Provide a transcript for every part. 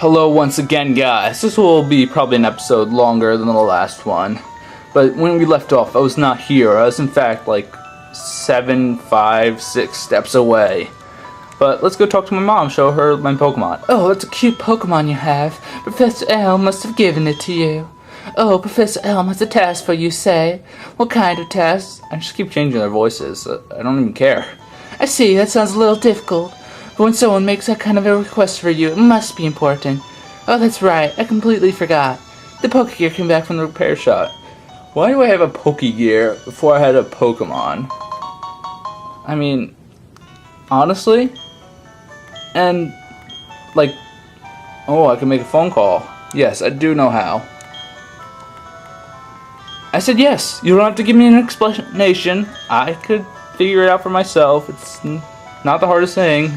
Hello once again, guys. This will be probably an episode longer than the last one. But when we left off, I was not here. I was in fact like 7, 5, 6 steps away. But let's go talk to my mom, show her my Pokemon. Oh, it's a cute Pokemon you have. Professor Elm must have given it to you. Oh, Professor Elm has a task for you, say. What kind of task? I just keep changing their voices. I don't even care. I see, that sounds a little difficult. But when someone makes that kind of a request for you, it must be important. Oh, that's right, I completely forgot. The Pokegear came back from the repair shop. Why do I have a Pokegear before I had a Pokemon? I mean, honestly? And, like, oh, I can make a phone call. Yes, I do know how. I said yes. You don't have to give me an explanation. I could figure it out for myself. It's not the hardest thing.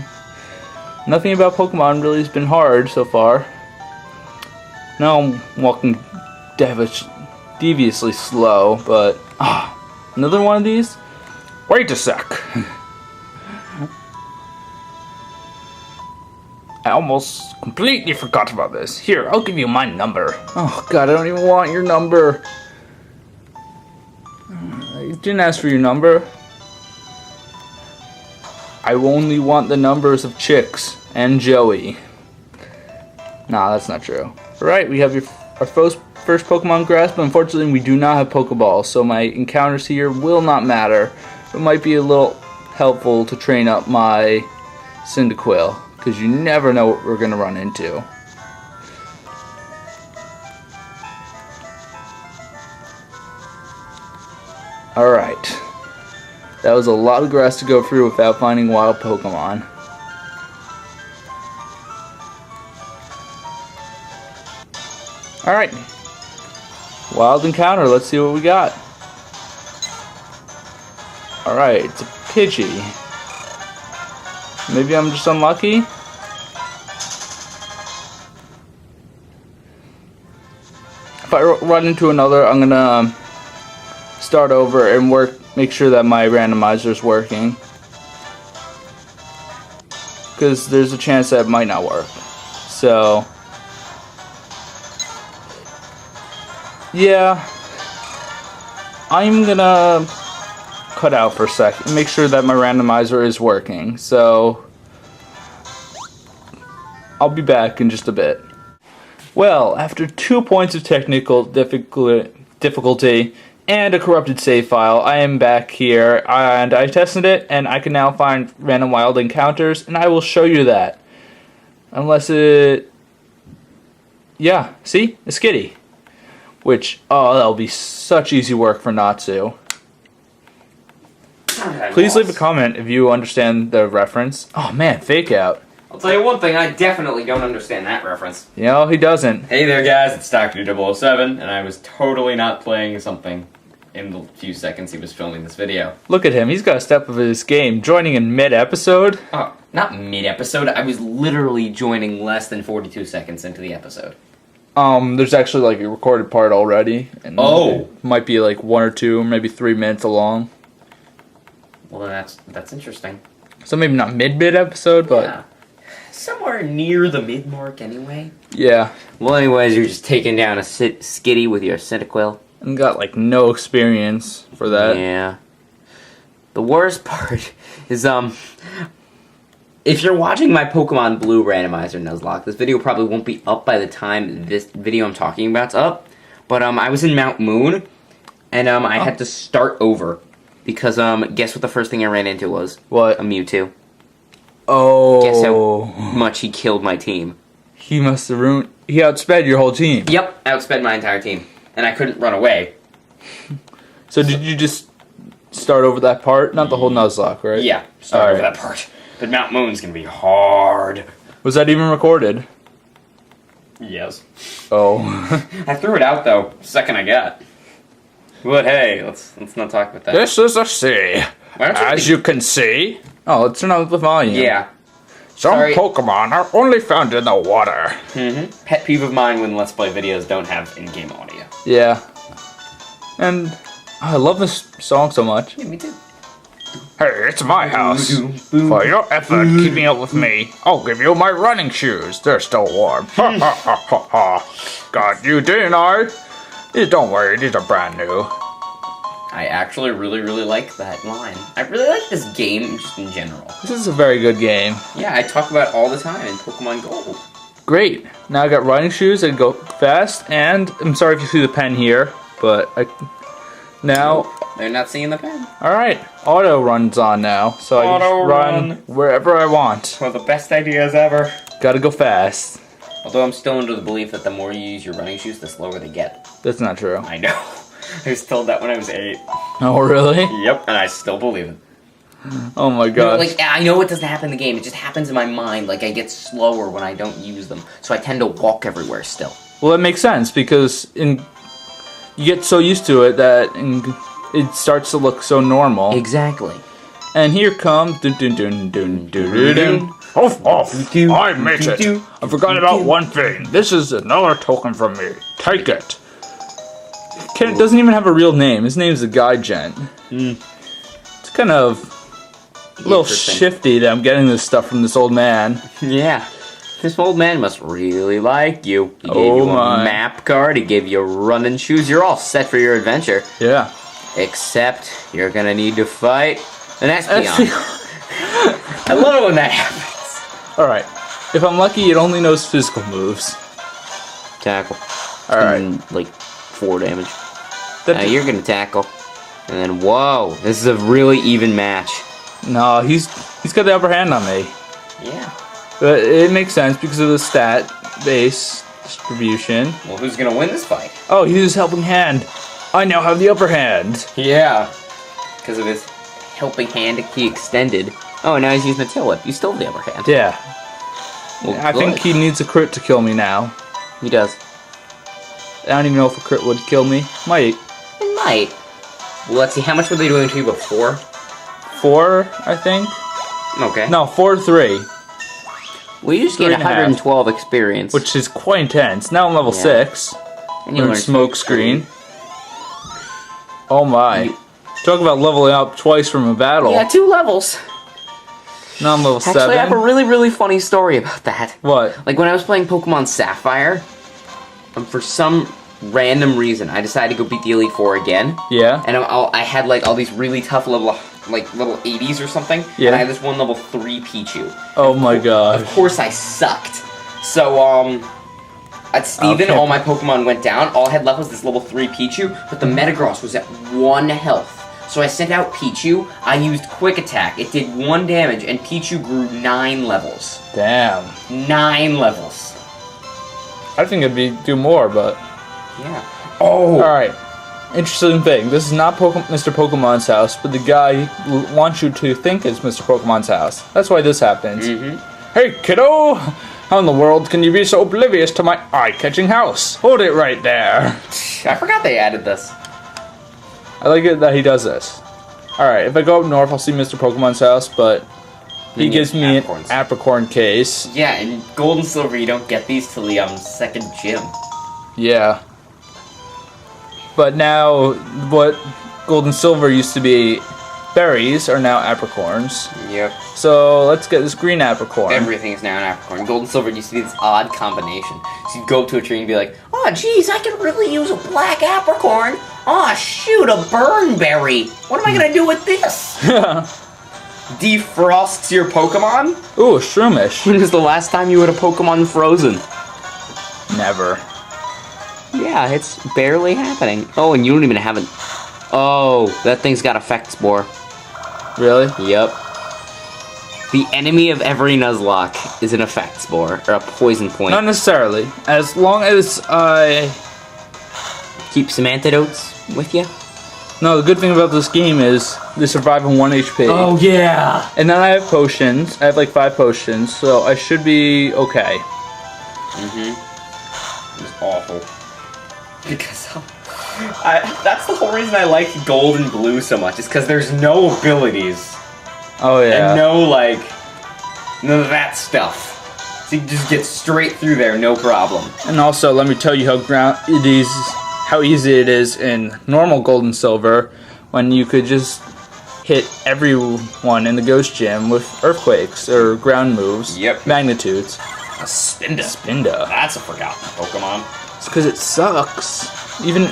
Nothing about Pokemon really has been hard so far. Now I'm walking deviously slow, but another one of these? Wait a sec. I almost completely forgot about this. Here, I'll give you my number. Oh god, I don't even want your number. I didn't ask for your number. I only want the numbers of Chicks and Joey. Nah, that's not true. Alright, we have our first Pokemon grass, but unfortunately we do not have Pokeballs, so my encounters here will not matter. It might be a little helpful to train up my Cyndaquil, because you never know what we're going to run into. Alright. That was a lot of grass to go through without finding wild Pokemon. Alright. Wild encounter, let's see what we got. Alright, it's a Pidgey. Maybe I'm just unlucky? If I run into another, I'm gonna start over and make sure that my randomizer is working, because there's a chance that it might not work. So yeah, I'm gonna cut out for a sec and make sure that my randomizer is working. So I'll be back in just a bit. Well, after 2 points of technical difficulty and a corrupted save file, I am back here, and I tested it, and I can now find random wild encounters, and I will show you that. Unless it... yeah, see? A Skitty. Which, oh, that'll be such easy work for Natsu. Please leave a comment if you understand the reference. Oh man, fake out. I'll tell you one thing, I definitely don't understand that reference. You know, he doesn't. Hey there guys, it's Dr. 007, and I was totally not playing something in the few seconds he was filming this video. Look at him, he's got a step of his game, joining in mid-episode. Oh, not mid-episode, I was literally joining less than 42 seconds into the episode. There's actually like a recorded part already. And it might be like 1 or 2, maybe 3 minutes long. Well then that's interesting. So maybe not mid-episode, but... yeah. Somewhere near the mid-mark anyway. Yeah. Well anyways, you're just taking down a Skitty with your Cyndaquil. And got like no experience for that. Yeah. The worst part is, if you're watching my Pokemon Blue Randomizer Nuzlocke, this video probably won't be up by the time this video I'm talking about's up. But, I was in Mount Moon, and, I had to start over. Because, guess what the first thing I ran into was? What? A Mewtwo. Oh. Guess how much he killed my team. He must have ruined... he outsped your whole team. Yep, outsped my entire team. And I couldn't run away. So did you just start over that part? Not the whole Nuzlocke, right? Yeah, start over that part. But Mount Moon's gonna be hard. Was that even recorded? Yes. Oh. I threw it out, though, second I got. But hey, let's not talk about that. This is a C. As you can see. Oh, let's turn on the volume. Yeah. Some Pokemon are only found in the water. Pet peeve of mine when Let's Play videos don't have in-game audio. Yeah. And I love this song so much. Yeah, me too. Hey, it's my house. For your effort keeping up with me, I'll give you my running shoes. They're still warm. Ha ha ha ha ha. Got you, didn't I? Don't worry, these are brand new. I actually really like that line. I really like this game just in general. This is a very good game. Yeah, I talk about it all the time in Pokemon Gold. Great. Now I got running shoes that go fast, and I'm sorry if you see the pen here, but now... They're not seeing the pen. Alright, auto run's on now, so I can run wherever I want. One of the best ideas ever. Gotta go fast. Although I'm still under the belief that the more you use your running shoes, the slower they get. That's not true. I know. I was told that when I was 8. Oh, really? Yep, and I still believe it. Oh my god. Like, I know it doesn't happen in the game, it just happens in my mind. Like, I get slower when I don't use them. So I tend to walk everywhere still. Well, that makes sense, because you get so used to it that it starts to look so normal. Exactly. And here comes dun dun dun dun dun dun. Off, off! I made it! I forgot about one thing. This is another token from me. Take it! Ken doesn't even have a real name. His name's the Guy Gent. It's kind of a little shifty that I'm getting this stuff from this old man. Yeah. This old man must really like you. He gave you a map card, he gave you running shoes. You're all set for your adventure. Yeah. Except you're gonna need to fight an Espeon. I love it when that happens. Alright. If I'm lucky, it only knows physical moves. Tackle. Alright. Like 4 damage. You're gonna tackle. And then, whoa, this is a really even match. No, he's got the upper hand on me. Yeah. But it makes sense because of the stat base distribution. Well, who's gonna win this fight? Oh, he's his helping hand. I now have the upper hand. Yeah. Because of his helping hand he extended. Oh, now he's using the tail whip. You still have the upper hand. Yeah. Well, I think he needs a crit to kill me now. He does. I don't even know if a crit would kill me. Might. It might. Well, let's see. How much were they doing to you before? 4, I think. Okay. No, 4-3. Well, you just get 112 experience. Which is quite intense. Now I'm level 6. And you learn smoke screen. Oh my. Talk about leveling up twice from a battle. Yeah, 2 levels. Now I'm level 7. Actually, I have a really funny story about that. What? Like, when I was playing Pokemon Sapphire, for some random reason, I decided to go beat the Elite Four again. Yeah. And I had, like, all these really tough level 80s or something. Yeah. And I had this one level 3 Pichu. Oh my god. Of course I sucked. So, at Steven, all my Pokemon went down. All I had left was this level 3 Pichu, but the Metagross was at 1 health. So I sent out Pichu, I used Quick Attack, it did 1 damage, and Pichu grew 9 levels. Damn. 9 levels. I think it'd do more, but... Yeah. Oh! Alright. Interesting thing. This is not Mr. Pokemon's house, but the guy wants you to think it's Mr. Pokemon's house. That's why this happens. Hey, kiddo! How in the world can you be so oblivious to my eye-catching house? Hold it right there. I forgot they added this. I like it that he does this. Alright, if I go up north, I'll see Mr. Pokemon's house, but he gives me an Apricorn case. Yeah, in Gold and Silver, you don't get these till the 2nd gym. Yeah. But now, what Gold and Silver used to be berries are now apricorns. Yep. So let's get this green apricorn. Everything is now an apricorn. Gold and Silver used to be this odd combination. So you'd go up to a tree and be like, oh geez, I could really use a black apricorn. Oh shoot, a burnberry. What am I gonna do with this? Defrosts your Pokemon? Ooh, a Shroomish. When was the last time you had a Pokemon frozen? Never. Yeah, it's barely happening. Oh, and you don't even have it. Oh, that thing's got Effect Spore. Really? Yep. The enemy of every Nuzlocke is an Effect Spore, or a Poison Point. Not necessarily. As long as I... Keep some antidotes with you? No, the good thing about this game is they survive on 1 HP. Oh, yeah! And then I have potions. I have like 5 potions, so I should be okay. It was awful. Because that's the whole reason I like Gold and Blue so much, is because there's no abilities. Oh, yeah. And none of that stuff. So you just get straight through there, no problem. And also, let me tell you how easy it is in normal Gold and Silver, when you could just hit everyone in the Ghost Gym with earthquakes or ground moves. Yep. Magnitudes. A Spinda. Spinda. That's a forgotten Pokemon. It's because it sucks. Even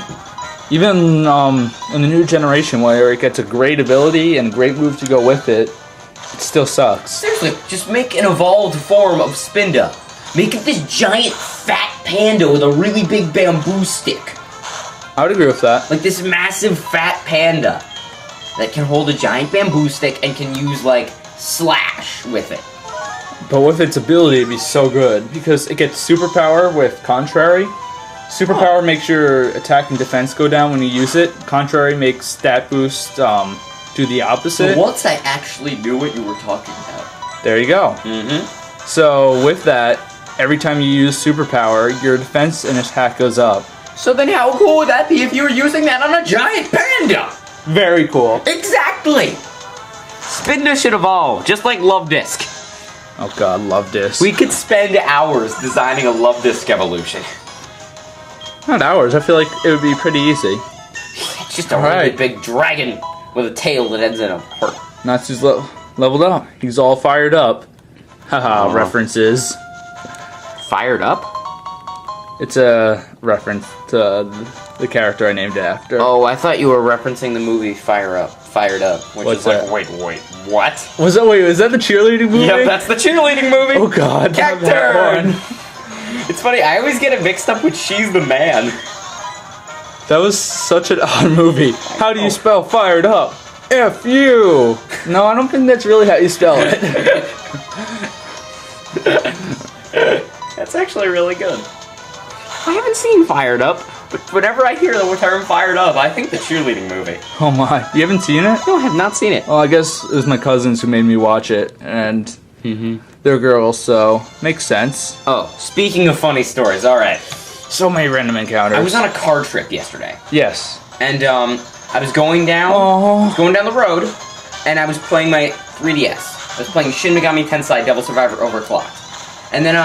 in the new generation where it gets a great ability and a great move to go with it, it still sucks. Seriously, just make an evolved form of Spinda. Make it this giant fat panda with a really big bamboo stick. I would agree with that. Like this massive fat panda that can hold a giant bamboo stick and can use like Slash with it. But with its ability, it'd be so good because it gets superpower with Contrary. Superpower makes your attack and defense go down when you use it. Contrary makes stat boost do the opposite. So once I actually knew what you were talking about. There you go. Mm-hmm. So with that, every time you use superpower, your defense and attack goes up. So then how cool would that be if you were using that on a giant panda? Very cool. Exactly! Spinda should evolve, just like Love Disc. Oh god, love this. We could spend hours designing a Love Disc evolution. Not hours, I feel like it would be pretty easy. It's just a really big dragon with a tail that ends in a heart. Natsu's leveled up. He's all fired up. Haha, references. Fired up? It's a reference to the character I named it after. Oh, I thought you were referencing the movie Fired Up, which What's is that? like, wait, what? Was that the cheerleading movie? Yep, that's the cheerleading movie. Oh god. Cacturn! It's funny, I always get it mixed up with She's the Man. That was such an odd movie. How do you spell fired up? F-U! No, I don't think that's really how you spell it. That's actually really good. I haven't seen Fired Up, but whenever I hear the term Fired Up, I think the cheerleading movie. Oh my. You haven't seen it? No, I have not seen it. Well, I guess it was my cousins who made me watch it, and they're girls, so makes sense. Oh, speaking of funny stories, alright. So many random encounters. I was on a car trip yesterday. Yes. And, I was going down the road, and I was playing my 3DS. I was playing Shin Megami Tensei Devil Survivor Overclocked. And then,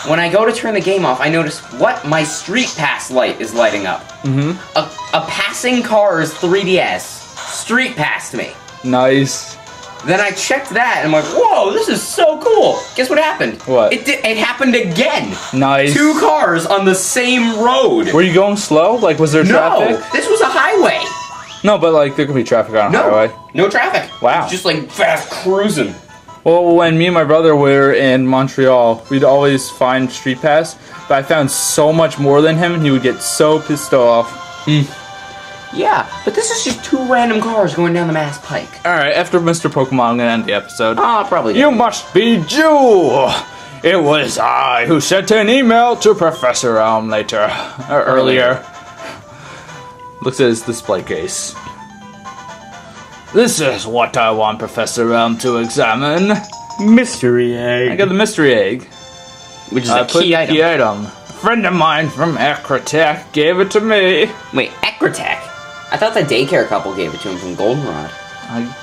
when I go to turn the game off, I notice, my Street Pass light is lighting up. A passing car's 3DS Street Passed me. Nice. Then I checked that, and I'm like, whoa, this is so cool. Guess what happened? What? It happened again. Nice. 2 cars on the same road. Were you going slow? Like, was there traffic? No, this was a highway. No, but like, there could be traffic on a highway. No traffic. Wow. It's just like fast cruising. Well, when me and my brother were in Montreal, we'd always find Street Pass, but I found so much more than him, and he would get so pissed off. Yeah, but this is just 2 random cars going down the Mass Pike. Alright, after Mr. Pokemon, I'm gonna end the episode. Probably. You must be Jew! It was I who sent an email to Professor Elm earlier. Looks at his display case. This is what I want Professor Elm to examine. Mystery egg. I got the mystery egg. Which is a key item. A friend of mine from Ecrotech gave it to me. Wait, Ecrotech? I thought the daycare couple gave it to him from Goldenrod. I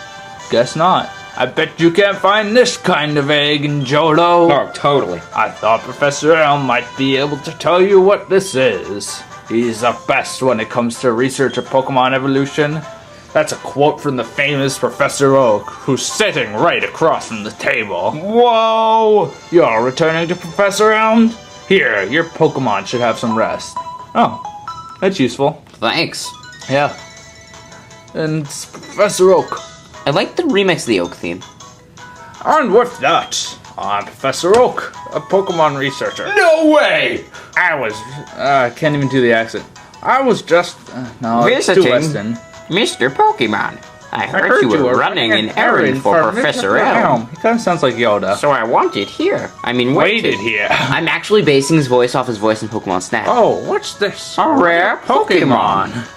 guess not. I bet you can't find this kind of egg in Johto. Oh, totally. I thought Professor Elm might be able to tell you what this is. He's the best when it comes to research of Pokemon evolution. That's a quote from the famous Professor Oak, who's sitting right across from the table. Whoa! You're returning to Professor Elm? Here, your Pokemon should have some rest. Oh, that's useful. Thanks. Yeah. And it's Professor Oak. I like the remix of the Oak theme. And with that, I'm Professor Oak, a Pokemon researcher. No way! I can't even do the accent. I was just, no, it's too Visiting. Western. Mr. Pokemon, I heard you were running an errand for Professor Elm. He kind of sounds like Yoda. So I wanted here. Waited here. I'm actually basing his voice off his voice in Pokemon Snap. Oh, what's this? A rare Pokemon.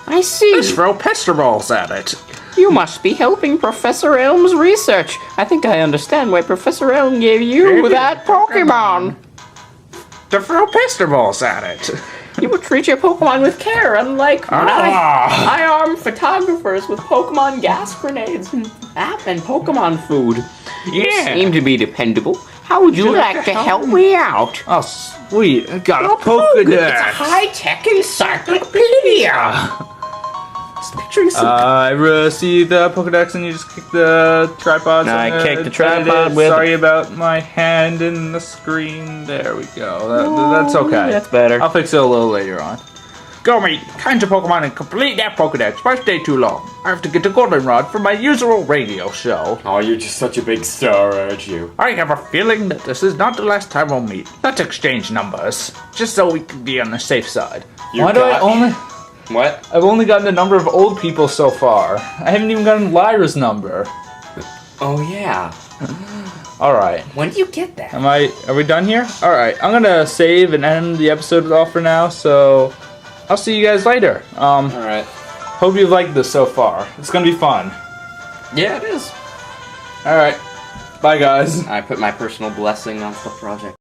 I see. Let's throw pester balls at it. You must be helping Professor Elm's research. I think I understand why Professor Elm gave you that Pokemon. To throw pester balls at it. You will treat your Pokemon with care, unlike I arm photographers with Pokemon gas grenades and Pokemon food. You seem to be dependable. How would you like to help me out? Oh, sweet. I got a Pokedex. It's a high-tech encyclopedia. Just picturing some. I received the Pokedex and you just kicked the tripod. No, I so kicked the edit tripod it. with- Sorry about my hand in the screen. There we go. That's okay. That's better. I'll fix it a little later on. Go meet kinds of Pokemon and complete that Pokedex. Why stay too long? I have to get the Goldenrod for my usual radio show. Oh, you're just such a big star, aren't you? I have a feeling that this is not the last time we'll meet. Let's exchange numbers, just so we can be on the safe side. Why do I only... What? I've only gotten a number of old people so far. I haven't even gotten Lyra's number. Oh yeah. Alright. When do you get that? Are we done here? Alright, I'm gonna save and end the episode off for now, so I'll see you guys later. Alright. Hope you liked this so far. It's gonna be fun. Yeah, it is. Alright. Bye guys. I put my personal blessing on the project.